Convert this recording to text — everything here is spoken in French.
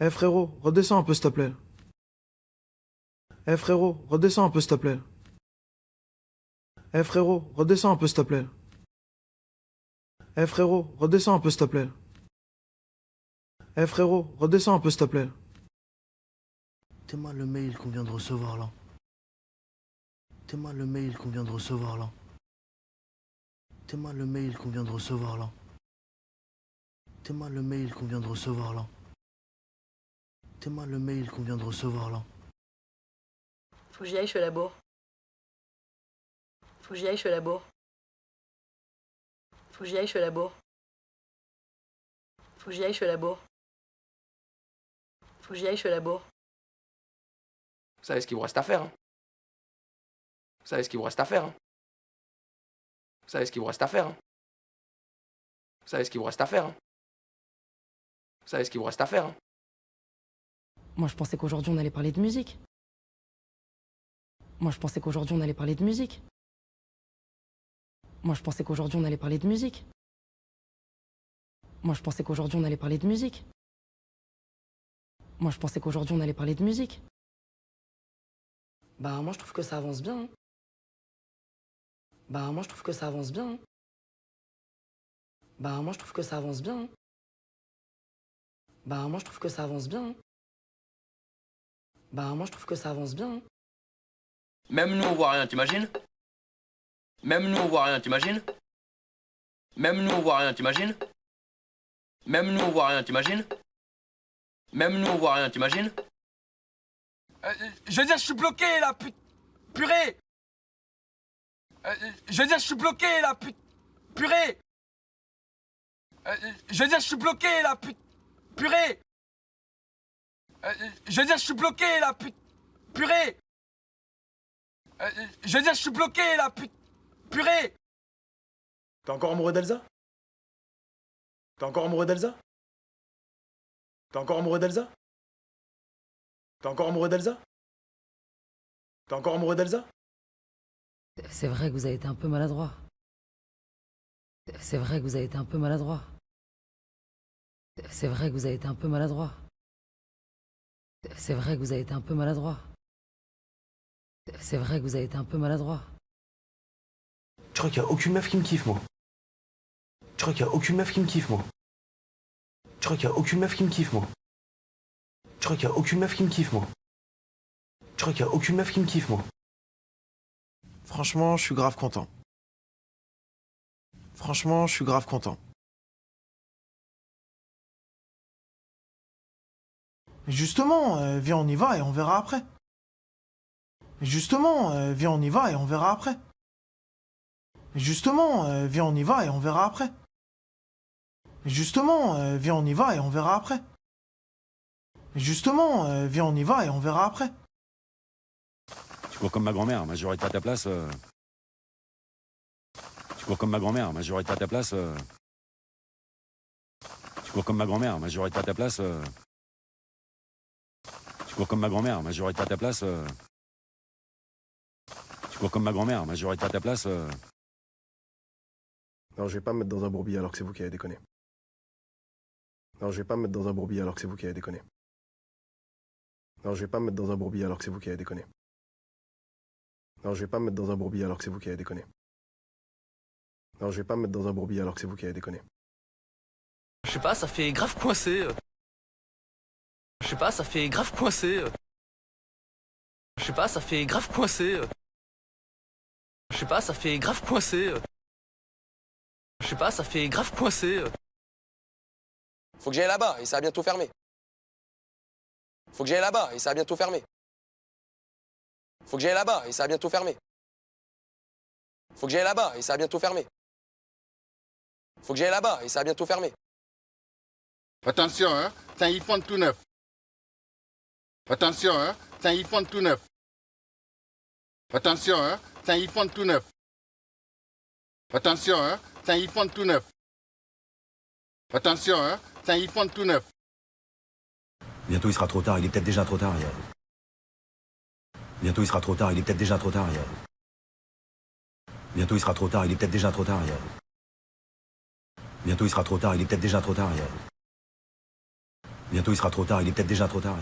Eh frérot, redescends un peu s'il te plaît. Eh frérot, redescends un peu s'il te plaît. Eh frérot, redescends un peu s'il te plaît. Eh frérot, redescends un peu s'il te plaît. Eh frérot, redescends un peu s'il te plaît. T'es-moi le mail qu'on vient de recevoir là. T'es-moi le mail qu'on vient de recevoir là. T'es-moi le mail qu'on vient de recevoir là. T'es-moi le mail qu'on vient de recevoir là. T'es-moi le mail qu'on vient de recevoir là. Faut que j'y aille, je suis à la bourre. Faut que j'y aille, je suis à la bourre. Faut que j'y aille, je suis à la bourre. Faut que j'y aille, je suis à la bourre. Faut que j'y aille, je suis à la bourre. Vous savez ce qu'il vous reste à faire. Hein. Vous savez ce qu'il vous reste à faire. Hein. Vous savez ce qu'il vous reste à faire. Hein. Vous savez ce qu'il vous reste à faire. Hein. Vous savez ce qu'il vous reste à faire. Hein. Moi, je pensais qu'aujourd'hui, on allait parler de musique. Moi, je pensais qu'aujourd'hui, on allait parler de musique. Moi, je pensais qu'aujourd'hui, on allait parler de musique. Moi, je pensais qu'aujourd'hui, on allait parler de musique. Moi, je pensais qu'aujourd'hui, on allait parler de musique. Bah, moi, je trouve que ça avance bien. Hein. Bah, moi, je trouve que ça avance bien. Hein. Bah, moi, je trouve que ça avance bien. Hein. Bah, moi, je trouve que ça avance bien. Hein. Bah, moi, je trouve que ça avance bien. Hein. Même nous, on voit rien, t'imagines? Même nous, on voit rien, t'imagines? Même nous, on voit rien, t'imagines? Même nous, on voit rien, t'imagines? Même nous, on voit rien, t'imagines? Je veux dire, je suis bloqué là, purée. Je veux dire, je suis bloqué là, purée. Je veux dire, je suis bloqué là, purée. Je veux dire, je suis bloqué là, purée. Je veux dire, je suis bloqué là, purée. T'es encore amoureux d'Elsa? T'es encore amoureux d'Elsa? T'es encore amoureux d'Elsa? T'es encore amoureux d'Elsa? T'es encore amoureux d'Elsa? C'est vrai que vous avez été un peu maladroit. C'est vrai que vous avez été un peu maladroit. C'est vrai que vous avez été un peu maladroit. C'est vrai que vous avez été un peu maladroit. C'est vrai que vous avez été un peu maladroit. Tu crois qu'il n'y a aucune meuf qui me kiffe, moi? Tu crois qu'il n'y a aucune meuf qui me kiffe, moi? Tu crois qu'il n'y a aucune meuf qui me kiffe, moi? Tu crois qu'il n'y a aucune meuf qui me kiffe, moi? Tu crois qu'il n'y a aucune meuf qui me kiffe, moi? Franchement, je suis grave content. Franchement, je suis grave content. Mais justement, viens, on y va et on verra après. Mais justement, viens, on y va et on verra après. Mais justement, viens, on y va et on verra après. Mais justement, viens, on y va et on verra après. Mais justement, viens, on y va et on verra après. Tu cours comme ma grand-mère, moi j'aurais été à ta place. Tu cours comme ma grand-mère, moi j'aurais été à ta place. Tu cours comme ma grand-mère, moi j'aurais été à ta place. Tu cours comme ma grand-mère, moi j'aurais été à ta place. Tu cours comme ma grand-mère, moi j'aurais été à ta place. Non, je vais pas me mettre dans un bourbier alors que c'est vous qui avez déconné. Non, je vais pas me mettre dans un bourbier alors que c'est vous qui avez déconné. Non, je vais pas me mettre dans un bourbier alors que c'est vous qui avez déconné. Non, je vais pas me mettre dans un bourbier alors que c'est vous qui avez déconné. Non, je vais pas me mettre dans un bourbier alors que c'est vous qui avez déconné. Je sais pas, ça fait grave coincé. Je sais pas, ça fait grave coincé. Je sais pas, ça fait grave coincé. Je sais pas, ça fait grave coincé. Je sais pas, ça fait grave coincé. Faut que j'aille là-bas et ça va bientôt fermer. Faut que j'aille là-bas et ça va bientôt fermer. Faut que j'aille là-bas et ça va bientôt fermer. Faut que j'aille là-bas et ça va bientôt fermer. Faut que j'aille là-bas et ça va bientôt fermer. Attention, hein, c'est un iPhone tout neuf. Attention, hein, c'est un iPhone tout neuf. Attention, hein, c'est un iPhone tout neuf. Attention, hein, c'est un iPhone tout neuf. Attention, hein, c'est un iPhone tout neuf. Bientôt il sera trop tard, il est peut-être déjà trop tard. Bientôt il sera trop tard, il est peut-être déjà trop tard. Bientôt il sera trop tard, il est peut-être déjà trop tard. Bientôt il sera trop tard, il est peut-être déjà trop tard. Bientôt il sera trop tard, il est peut-être déjà trop tard.